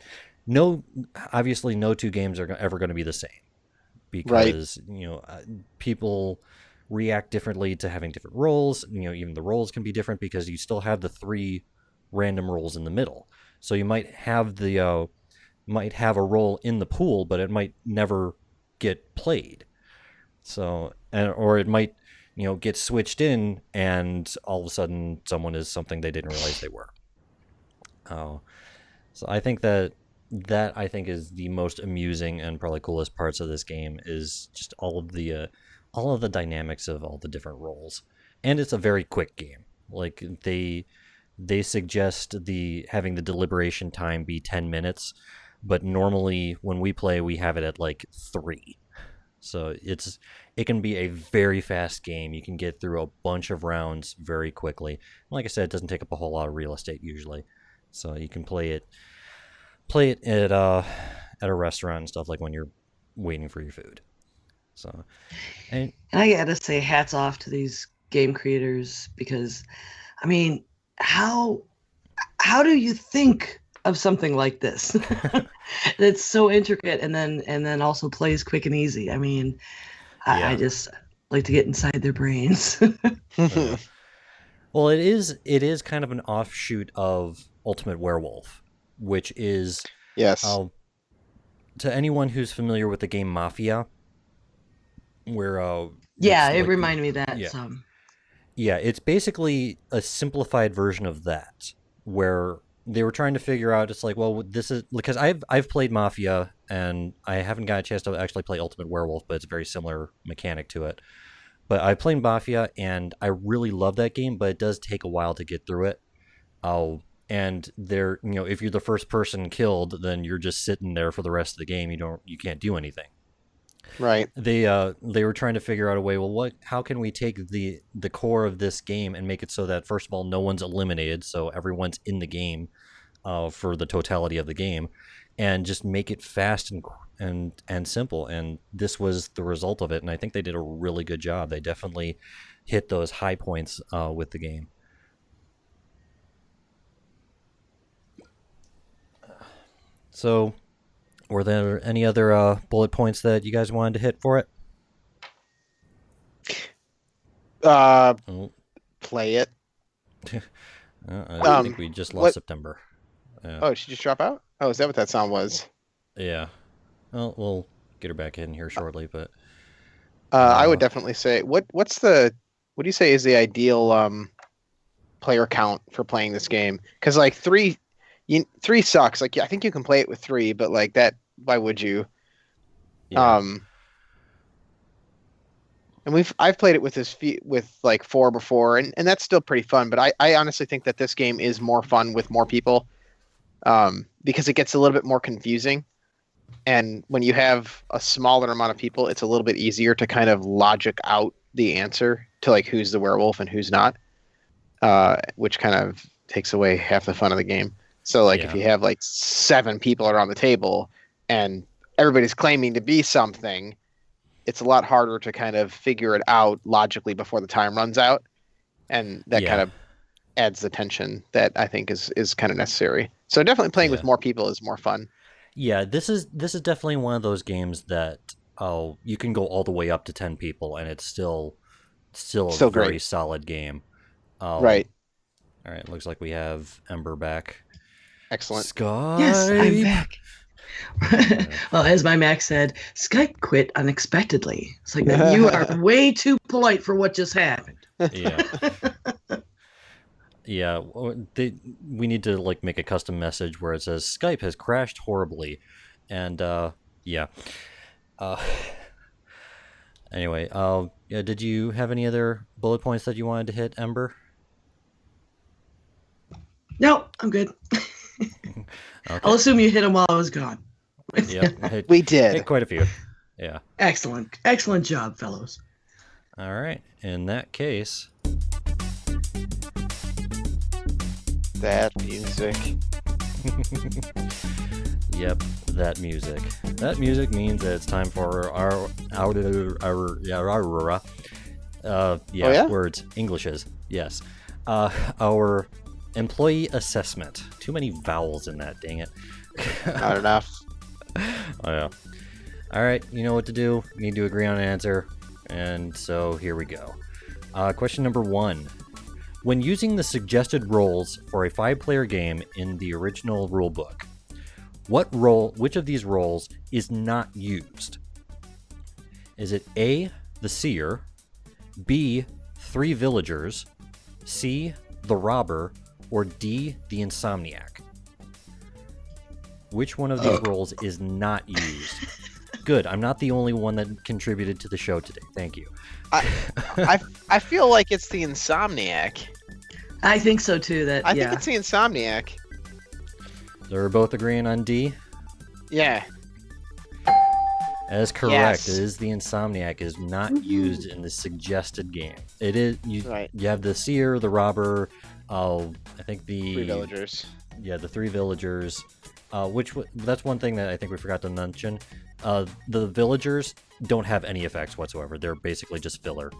B: obviously no two games are ever going to be the same, because people react differently to having different roles. Even the roles can be different because you still have the 3 random roles in the middle. So you might have a role in the pool, but it might never get played. So, or it might get switched in, and all of a sudden someone is something they didn't realize they were. So I think that I think is the most amusing and probably coolest parts of this game, is just all of the dynamics of all the different roles. And it's a very quick game. Like they suggest having the deliberation time be 10 minutes, but normally when we play we have it at like 3. So it can be a very fast game. You can get through a bunch of rounds very quickly. Like I said, it doesn't take up a whole lot of real estate usually. So you can play it at a restaurant and stuff, like when you're waiting for your food. So and
A: I gotta say hats off to these game creators, because I mean, how do you think of something like this that's so intricate and then also plays quick and easy? I mean, I just like to get inside their brains.
B: Well, it is kind of an offshoot of Ultimate Werewolf, which is
C: Yes.
B: To anyone who's familiar with the game Mafia, where
A: it reminded me of that.
B: Yeah, it's basically a simplified version of that, where they were trying to figure out, it's like, well, this is because I've played Mafia and I haven't got a chance to actually play Ultimate Werewolf, but it's a very similar mechanic to it. But I played Mafia and I really love that game, but it does take a while to get through it. And there, if you're the first person killed, then you're just sitting there for the rest of the game. You can't do anything.
C: Right.
B: They were trying to figure out a way. Well, how can we take the core of this game and make it so that, first of all, no one's eliminated, so everyone's in the game for the totality of the game, and just make it fast and simple. And this was the result of it. And I think they did a really good job. They definitely hit those high points with the game. So, were there any other bullet points that you guys wanted to hit for it?
C: Play it.
B: I think we just lost September. Yeah.
C: Oh, she just drop out? Oh, is that what that sound was?
B: Yeah. Well, we'll get her back in here shortly, but
C: I would definitely say what do you say is the ideal player count for playing this game? Because like three sucks. Like, I think you can play it with 3, but like that, why would you?
B: yeah.
C: And I've played it with like 4 before, and that's still pretty fun. But I honestly think that this game is more fun with more people, because it gets a little bit more confusing. And when you have a smaller amount of people, it's a little bit easier to kind of logic out the answer to like who's the werewolf and who's not, which kind of takes away half the fun of the game. So like if you have like 7 people around the table and everybody's claiming to be something, it's a lot harder to kind of figure it out logically before the time runs out. And that kind of adds the tension that I think is kind of necessary. So definitely playing with more people is more fun.
B: Yeah, this is definitely one of those games that you can go all the way up to 10 people and it's still a very solid game.
C: Right.
B: All right, looks like we have Ember back.
C: Excellent.
B: Skype.
A: Yes, I'm back. Well, as my Mac said, Skype quit unexpectedly. It's like, you are way too polite for what just happened.
B: Yeah. Yeah, we need to like make a custom message where it says Skype has crashed horribly, and anyway, did you have any other bullet points that you wanted to hit, Ember?
A: No, I'm good.
B: Okay.
A: I'll assume you hit them while I was gone.
B: Yeah,
C: we did.
B: hit quite a few. Yeah.
A: Excellent job, fellows.
B: All right. In that case,
C: that music.
B: Yep, that music. That music means that it's time for our words, Englishes. Yes. Our employee assessment. Too many vowels in that, dang it.
C: Not enough.
B: Oh, yeah. All right, you know what to do. You need to agree on an answer. And so here we go. Question number 1. When using the suggested roles for a 5-player game in the original rulebook, which of these roles is not used? Is it A, the seer, B, 3 villagers, C, the robber, or D, the insomniac? Which one of these roles is not used? Good, I'm not the only one that contributed to the show today. Thank you.
C: I feel like it's the insomniac.
A: I think so too.
C: I think it's the Insomniac.
B: They're both agreeing on D.
C: Yeah.
B: That is correct. Yes. It is the Insomniac. It is not used in the suggested game. It is you.
C: Right.
B: You have the Seer, the Robber. I think the
C: 3 villagers.
B: Yeah, the 3 villagers. That's one thing that I think we forgot to mention. The villagers don't have any effects whatsoever. They're basically just filler.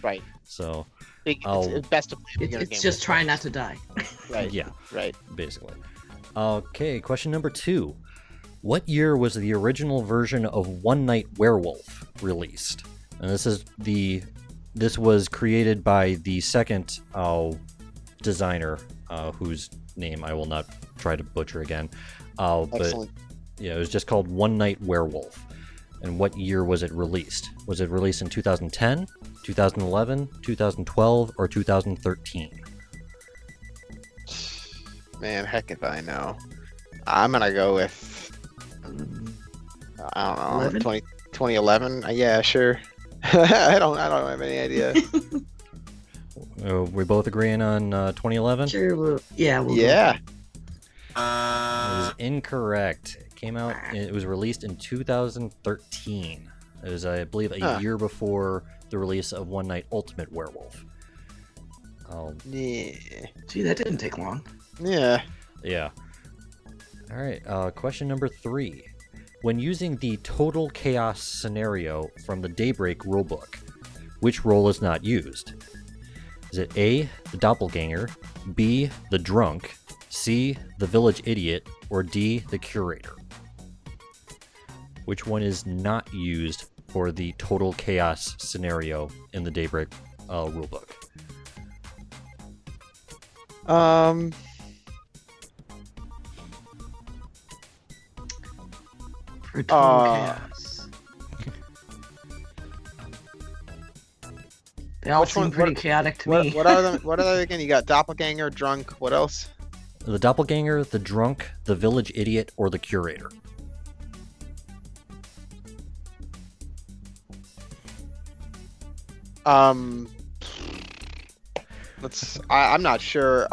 C: Right.
B: So
C: it's best to play.
A: It's just try not to die.
C: Right.
B: Yeah.
C: Right.
B: Basically. Okay. Question number 2. What year was the original version of One Night Werewolf released? And this was created by the second designer, whose name I will not try to butcher again. But yeah, it was just called One Night Werewolf. And what year was it released? Was it released in 2010, 2011, 2012, or 2013?
C: Man, heck if I know. I'm gonna go with I don't know, 2011. Yeah, sure. I don't have any idea.
B: We both agreeing on 2011?
A: Sure. We'll
C: yeah.
B: It was incorrect. It came out. It was released in 2013. It was, I believe, a year before the release of One Night Ultimate Werewolf.
C: Yeah.
A: Gee, that didn't take long.
C: Yeah.
B: Yeah. All right. Question number 3. When using the Total Chaos scenario from the Daybreak rulebook, which role is not used? Is it A, the Doppelganger, B, the Drunk, C, the Village Idiot, or D, the Curator? Which one is not used for the Total Chaos scenario in the Daybreak rulebook?
A: For Total Chaos. They all seem pretty chaotic to me.
C: What are them? What are they again? You got Doppelganger, Drunk. What else?
B: The Doppelganger, the Drunk, the Village Idiot, or the Curator?
C: I'm not sure.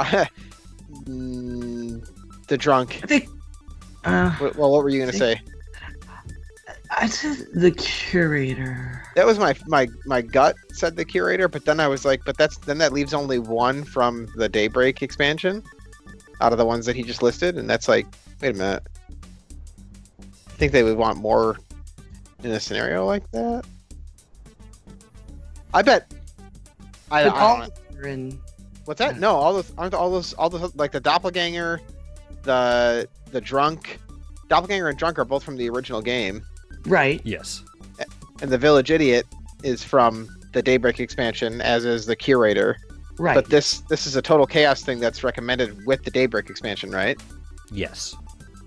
C: The Drunk.
A: I think.
C: Well, what were you gonna say?
A: I said the Curator.
C: That was my gut said the Curator, but then I was like, then that leaves only one from the Daybreak expansion out of the ones that he just listed, and that's like, wait a minute. I think they would want more in a scenario like that. I bet. I don't know. What's that? No, all those like the Doppelganger, the Drunk. Doppelganger and Drunk are both from the original game.
A: Right.
B: Yes.
C: And the Village Idiot is from the Daybreak expansion, as is the Curator.
A: Right.
C: But this is a Total Chaos thing that's recommended with the Daybreak expansion, right?
B: Yes.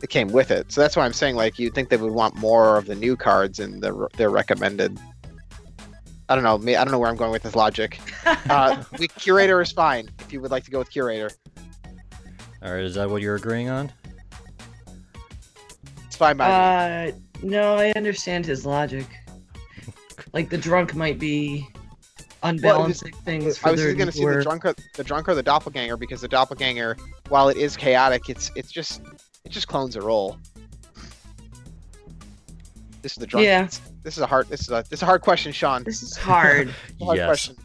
C: It came with it. So that's why I'm saying, like, you'd think they would want more of the new cards in their recommended. I don't know. I don't know where I'm going with this logic. Curator is fine if you would like to go with Curator.
B: All right. Is that what you're agreeing on?
C: It's fine by me.
A: No, I understand his logic. Like the Drunk might be unbalancing things.
C: I was just going to say the drunk or the Doppelganger, because the Doppelganger, while it is chaotic, it just clones a role. This is the Drunk.
A: Yeah.
C: This is a hard question, Sean.
A: This is hard.
C: Hard question.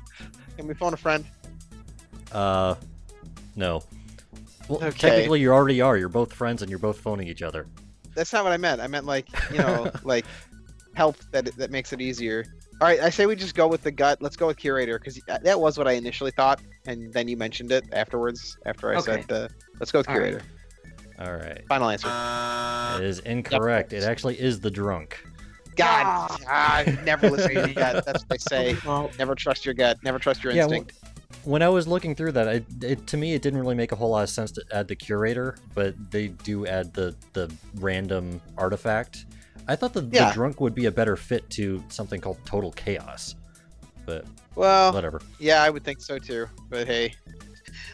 C: Can we phone a friend?
B: No. Well,
C: Okay.
B: Technically you already are. You're both friends and you're both phoning each other.
C: That's not what I meant. I meant like, like help that makes it easier. All right, I say we just go with the gut. Let's go with Curator, because that was what I initially thought, and then you mentioned it afterwards. After I said, let's go with Curator.
B: All right.
C: Final answer.
B: It is incorrect. Yep. It actually is the Drunk.
C: God, never listen to your gut. That's what they say. Never trust your gut. Never trust your instinct.
B: When I was looking through that, to me, it didn't really make a whole lot of sense to add the Curator, but they do add the random artifact. I thought the Drunk would be a better fit to something called Total Chaos, but whatever.
C: Yeah, I would think so too. But hey.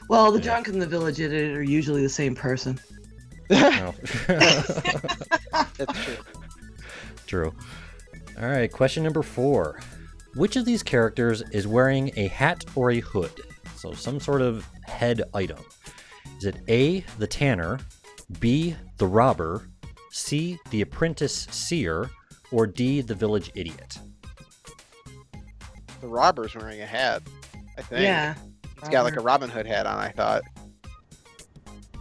A: Well, the Drunk and the Village Idiot are usually the same person.
B: No.
C: That's true.
B: True. All right, question number 4. Which of these characters is wearing a hat or a hood? So some sort of head item. Is it A, the tanner, B, the robber, C, the apprentice seer, or D, the village idiot?
C: The robber's wearing a hat, I think.
A: Yeah.
C: It's got like a Robin Hood hat on, I thought.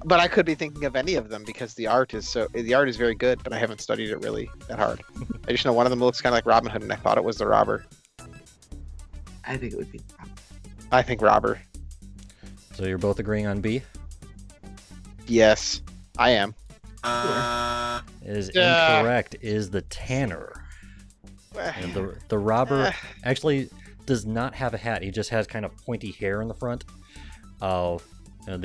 C: But I could be thinking of any of them because the art is very good, but I haven't studied it really that hard. I just know one of them looks kind of like Robin Hood, and I thought it was the robber.
A: I think it would be.
C: I think robber.
B: So you're both agreeing on B?
C: Yes, I am.
B: It is incorrect. It is the tanner. And the robber actually does not have a hat. He just has kind of pointy hair in the front. The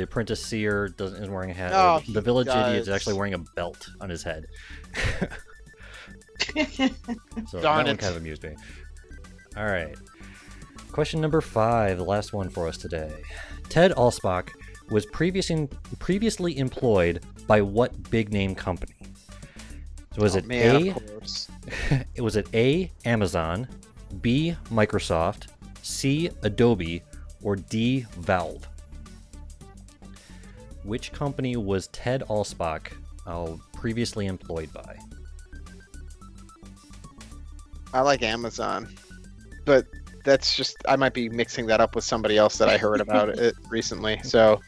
B: apprentice seer isn't wearing a hat.
C: Oh,
B: the village
C: does.
B: idiot is actually wearing a belt on his head. So
C: Darn
B: that one
C: it.
B: kind of amused me. All right. Question number 5, the last one for us today. Ted Alspach was previously employed by what big name company? So was it A, Amazon, B, Microsoft, C, Adobe, or D, Valve? Which company was Ted Alspach previously employed by?
C: I like Amazon, but that's just, I might be mixing that up with somebody else that I heard about it recently. So,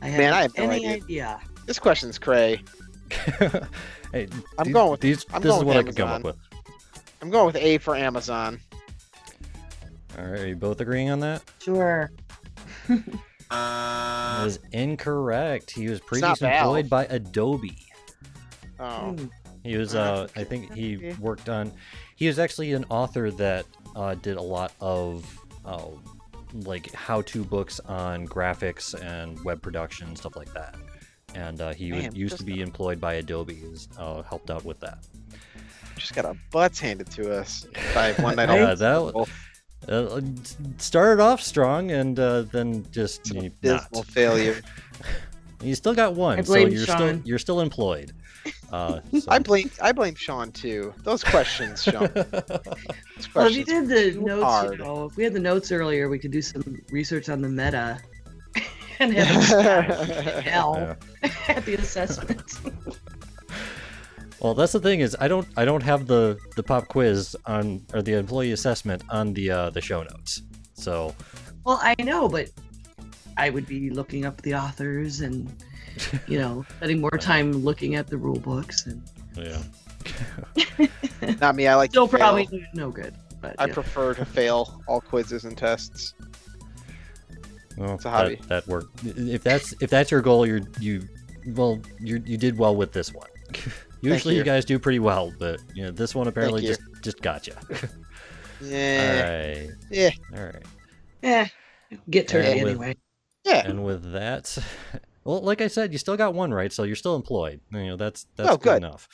A: I
C: have no
A: any
C: idea. This question's cray.
B: Hey,
C: I'm going with
B: this
C: I'm
B: is
C: going
B: what
C: with
B: I could come up
C: Amazon.
B: with.
C: I'm going with A for Amazon.
B: All right, are you both agreeing on that?
A: Sure.
B: That is incorrect. He was
C: not
B: previously
C: Valve.
B: employed by Adobe.
C: Oh,
B: He was, I think he worked on. He was actually an author that did a lot of like how-to books on graphics and web production, stuff like that. And he used to be employed by Adobe. He's helped out with that.
C: just got our butts handed to us by One Night
B: Yeah,
C: Ultimate Werewolf.
B: Started off strong and then just
C: Dismal failure.
B: You still got one,
A: I
B: so
A: blame
B: you're
A: Sean.
B: still employed. So-
C: I blame Sean too. Those questions, Sean. Those
A: Well, if you
C: questions
A: did the
C: too
A: notes,
C: hard.
A: if we had the notes earlier, we could do some research on the meta and have hell at the assessment.
B: Well, that's the thing is I don't have the pop quiz on or the employee assessment on the show notes. So
A: Well, I know, but I would be looking up the authors and spending more time looking at the rule books and
B: yeah.
C: Not me. I like
A: still
C: to fail.
A: probably no good. But
C: I prefer to fail all quizzes and tests.
B: Well,
C: It's a hobby.
B: that worked. If that's your goal, you did well with this one. Usually you guys do pretty well, but this one apparently
C: Thank
B: just got you.
C: Yeah.
B: All right.
C: Yeah.
B: All right.
A: get turkey
B: And with-
A: anyway.
C: Yeah.
B: And with that, well, like I said, you still got one right, so you're still employed. That's
C: Oh,
B: good
C: good.
B: enough.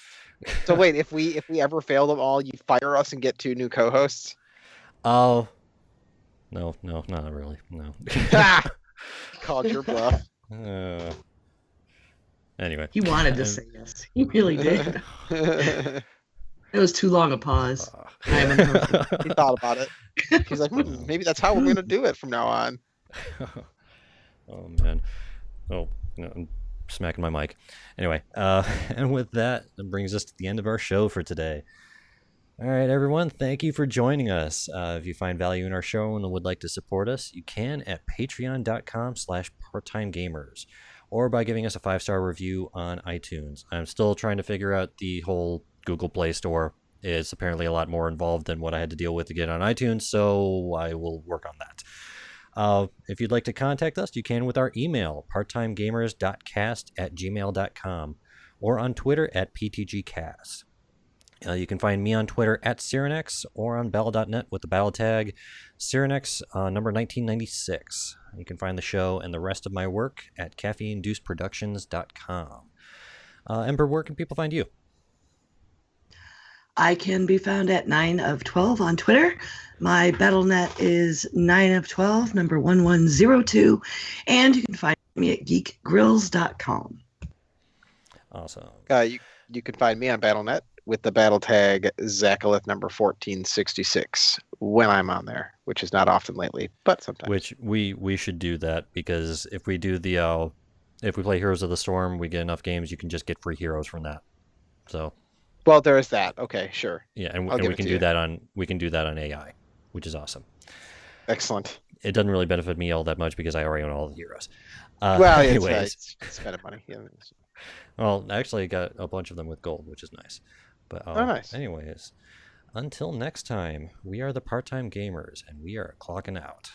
C: So wait, if we ever fail them all, you fire us and get 2 new co-hosts?
B: Oh, no, not really. No.
C: Ha! Called your bluff.
B: Anyway.
A: He wanted to say yes. He really did. It was too long a pause. I am uncomfortable.
C: He thought about it. He's like, maybe that's how we're gonna do it from now on.
B: Oh man. Oh, no, I'm smacking my mic. Anyway, and with that brings us to the end of our show for today. All right, everyone, thank you for joining us. If you find value in our show and would like to support us, you can at patreon.com/parttimegamers or by giving us a 5-star review on iTunes. I'm still trying to figure out the whole Google Play Store. It's apparently a lot more involved than what I had to deal with to get on iTunes, so I will work on that. If you'd like to contact us, you can with our email, parttimegamers.cast@gmail.com, or on Twitter at PTGcast. You can find me on Twitter at Cyrenex or on Battle.net with the battle tag Cyrenex number 1996. You can find the show and the rest of my work at caffeineinducedproductions.com. Ember, where can people find you?
A: I can be found at 9of12 on Twitter. My BattleNet is 9of12, number 1102. And you can find me at geekgrills.com.
B: Awesome.
C: You can find me on BattleNet with the battle tag Zachalith number 1466 when I'm on there, which is not often lately, but sometimes.
B: Which we should do that, because if we do the if we play Heroes of the Storm, we get enough games, you can just get free heroes from that. So.
C: Well, there is that. Okay, sure.
B: Yeah, and we can do that on AI, which is awesome.
C: Excellent.
B: It doesn't really benefit me all that much because I already own all the heroes.
C: Well,
B: anyways,
C: it's spending money. Yeah.
B: Well, actually, I got a bunch of them with gold, which is nice. But
C: nice.
B: Anyways, until next time, we are the Part-Time Gamers, and we are clocking out.